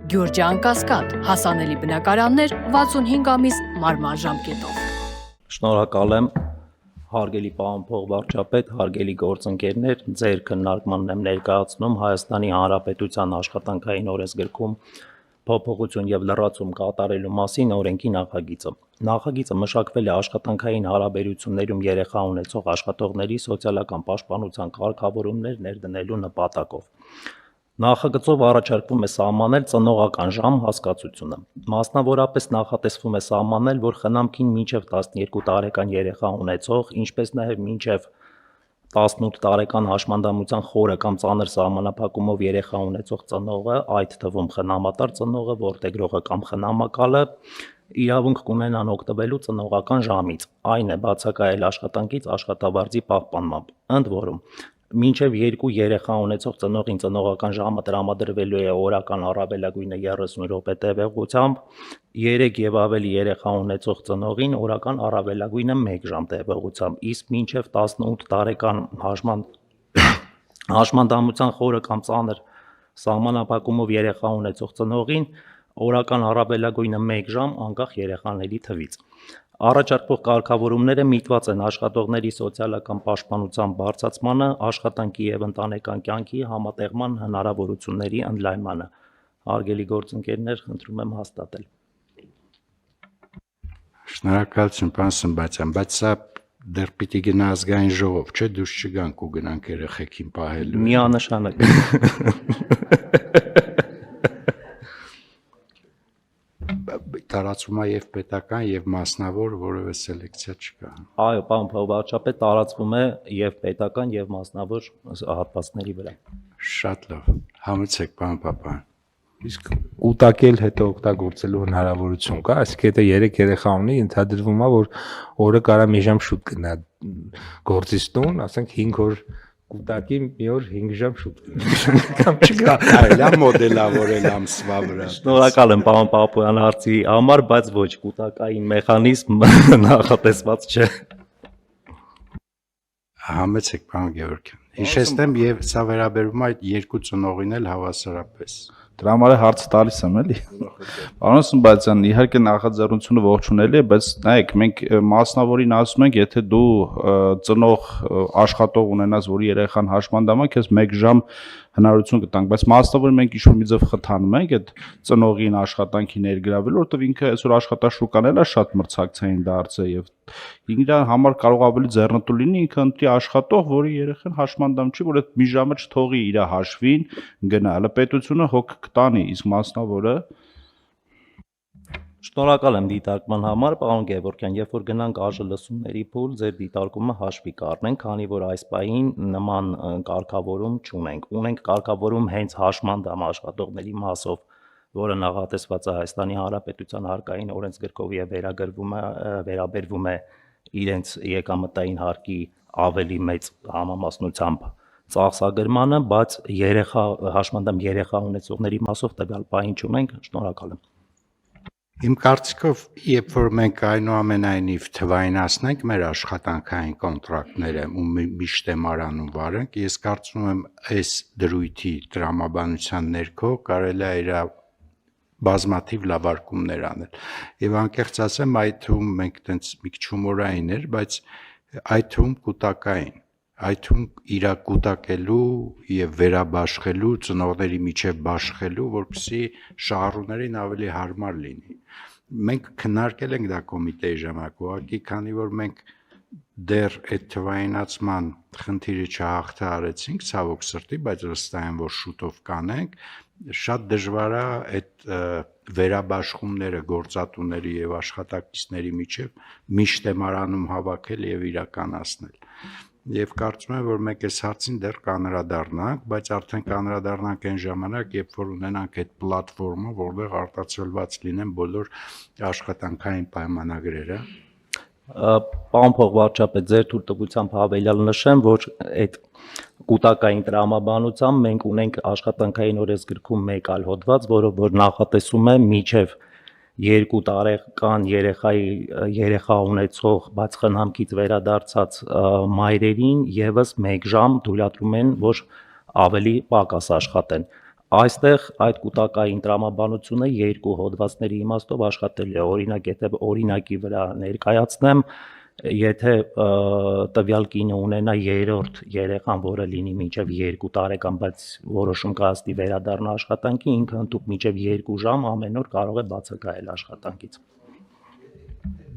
Գյուրջան Կասկադ, հասանելի բնակարաններ 65 ամիս մարման ժամկետով։ Շնորհակալ եմ, հարգելի պարոն փոխվարչապետ, հարգելի գործընկերներ, ձեր քննարկմանն եմ ներկայացնում Հայաստանի Հանրապետության աշխատանքային օրենսգրքում փոփոխություն եւ լրացում կատարելու մասին օրենքի նախագիծը։ Նախագիծը մշակվել է աշխատանքային հարաբերություններում երեխա ունեցող աշխատողների սոցիալական պաշտպանության կարգավորումներ ներդնելու նպատակով։ Նախագծով առաջարկվում է սահմանել ծնողական ժամ հասկացությունը։ Մասնավորապես նախատեսվում է սահմանել, որ խնամքին մինչև 12 տարեկան երեխա ունեցող, ինչպես նաև մինչև 18 տարեկան հաշմանդամության խորը կամ ծանր սահմանափակումով երեխա ունեցող ծնողը, այդ թվում խնամատար ծնողը, որդեգրողը կամ խնամակալը, իրավունք կունենան օգտվելու ծնողական ժամից, այն է բացակայել աշխատանքից աշխատավարձի պահպանմամբ, ընդ որում մինչև 2 երեխա ունեցող ծնողին ծնողական ժամը տրամադրվելու է օրական առավելագույնը 30 րոպե տևողությամբ, 3 եւ ավելի երեխա ունեցող ծնողին օրական առավելագույնը 1 ժամ տևողությամբ, իսկ մինչև 18 տարեկան հաշմանդամության խորը կամ ծանր սահմանափակումով երեխա ունեցող ծնողին օրական առավելագույնը 1 ժամ անկախ երեխաների թվից։ Առաջարկվող կարգավորումները միտված են աշխատողների սոցիալական պաշտպանության բարձրացմանը, աշխատանքի եւ ընտանեկան կյանքի համատեղման հնարավորությունների ընդլայնմանը։ Հարգելի գործընկերներ, խնդրում եմ հաստատել։ Շնորհակալություն, պարոն Սմբատյան, բայց սա դեռ պիտի գնա ազգային ժողով, չէ՞, դուրս չգանք ու գնանք երեխեքին պահելու։ Միանշանակ։ Տարածվում է եւ պետական եւ մասնավոր, որևէ սելեկցիա չկա։ Այո, պարոն փոխվարչապետ, տարածվում է եւ պետական եւ մասնավոր հատվածների վրա։ Շատ լավ։ Համեցեք, պարոն Պապյան։ Իսկ ուտակել հետո օգտագործելու հնարավորություն կա, այսինքն եթե 3 երեխա ունի, ենթադրվում է, որ օրը կարա մի ժամ շուտ գնա գործից տուն, ասենք 5 օր կուտակի, մի օր 5 ժամ շուտ կամ չկա, այլ է մոդելավորել ամսվա վրա։ Շնորհակալ եմ պարոն Պապոյան հարցի համար, բայց ոչ, կուտակային մեխանիզմ նախատեսված չէ։ Համեցեք, պարոն Գևորգյան։ Հիշեցնեմ, եւ սա վերաբերում է այդ 2 ծնողին էլ հավասարապես։ Դրա համար հարց տալիս եմ էլի։ Պարոն Սմբատյան, իհարկե նախաձեռնությունը ողջունելի է, բայց նայեք, մենք մասնավորին ասում ենք, եթե դու ծնող աշխատող ունենաս, որի երեխան հաշմանդամ է, քեզ 1 ժամ հնարավորություն կտանք, բայց մասնավորին մենք ինչ-որ մի ձև խթանում ենք այդ ծնողին աշխատանքի ներգրավելու, որովհետև ինքը այսօր աշխատաշուկան էլ է շատ մրցակցային դարձել եւ ինքն համար կարող ավելի ձեռնտու լինի ինքը ընտրի աշխատող, որի երեխան հաշմանդամ չի, որ այդ մի ժամը չթողի իր հաշվին գնա, հələ պետությունը հոգ կտանի, իսկ մասնավորը Շնորհակալ եմ դիտարկման համար, պարոն Գևորգյան, երբ որ գնանք ԱԺ փուլ, ձեր դիտարկումը հաշվի կառնենք, քանի որ այս պահին նման կարգավորում չունենք։ Ունենք կարգավորում հենց հաշմանդամ աշխատողների մասով, որը նախատեսված է Հայաստանի Հանրապետության հարկային օրենսգրքով եւ վերաբերվում է իրենց եկամտային հարկի ավելի մեծ համամասնությամբ ծախսագրմանը, բայց հաշմանդամ երեխա ունեցողների մասով տվյալ պահին չունենք, շնորհակալ եմ։ Իմ կարծիքով, երբ որ մենք այնուամենայնիվ թվայինացնենք մեր աշխատանքային կոնտրակտները ու միշտ եմ արանում վարենք, ես կարծում եմ այս դրույթի տրամաբանության ներքո կարելի է իր բազմաթիվ լավարկումներ անել։ Եվ անկեղծ ասեմ, այդ թվում մենք տենց մի քիչ հումորային էր, բայց այդ թվում կուտակային, այդ թվում իր կուտակելու եւ վերաբաշխելու, ծնողների միջև բաշխելու, որպեսզի շահառուներին ավելի հարմար լինի։ Մենք քննարկել ենք դա կոմիտեի ժամանակ, ուղղակի քանի որ մենք դեռ այդ թվայինացման խնդիրը չհաղթահարեցինք, ցավոք սրտի, բայց վստահ եմ, որ շուտով կանենք, շատ դժվար է այդ վերաբաշխումները գործատուների եւ աշխատակիցների միջև միշտ եմ արանում հավաքել եւ իրականացնել։ Եվ կարծում եմ, որ մենք այս հարցին դեռ կանրադառնանք, բայց արդեն կանրադառնանք այն ժամանակ, երբ որ ունենանք այդ պլատֆորմը, որտեղ արտացոլված լինեն բոլոր աշխատանքային պայմանագրերը։ Պարոն փոխվարչապետ, ձեր թույլտվությամբ հավելյալ նշեմ, որ այդ կուտակային տրամաբանությամբ մենք ունենք աշխատանքային օրենսգրքում մեկ այլ հոդված, որը որ նախատեսում է միջև 2 տարեկան երեխա ունեցող, բայց խնամքից վերադարձած մայրերին եւս 1 ժամ թույլատրում են, որ ավելի պակաս աշխատեն։ Այստեղ այդ կൂտակային տրամաբանությունը երկու հոդվածների իմաստով աշխատել է, օրինակ, եթե օրինակի վրա ներկայացնեմ, եթե տվյալ կինը ունենա երրորդ երեխան, որը լինի մինչև 2 տարեկան, բայց որոշում կայացնի վերադառնա աշխատանքի, ինքը ընդհանուր մինչև 2 ժամ ամեն օր կարող է բացակայել աշխատանքից։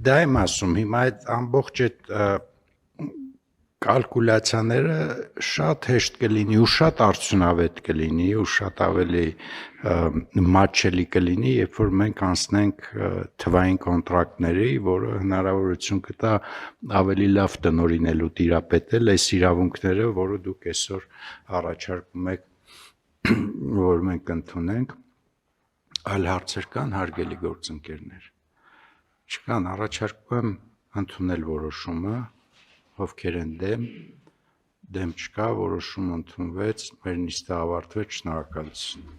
Դա եմ ասում, հիմա այդ ամբողջ այդ կալկուլյացիաները շատ հեշտ կլինի ու շատ արդյունավետ կլինի ու շատ ավելի մատչելի կլինի, երբ որ մենք անցնենք թվային կոնտրակտների, որը հնարավորություն կտա ավելի լավ տնօրինելու տիրապետել այս իրավունքները, որը դուք այսօր առաջարկում եք, որ մենք ընդունենք, այլ հարցեր կան, հարգելի գործընկերներ։ Չկան, առաջարկում եմ ընդունել որոշումը, ովքեր են դեմ չկա, որոշում ընդունվեց, մեր նիստը ավարտվեց, շնորհակալություն։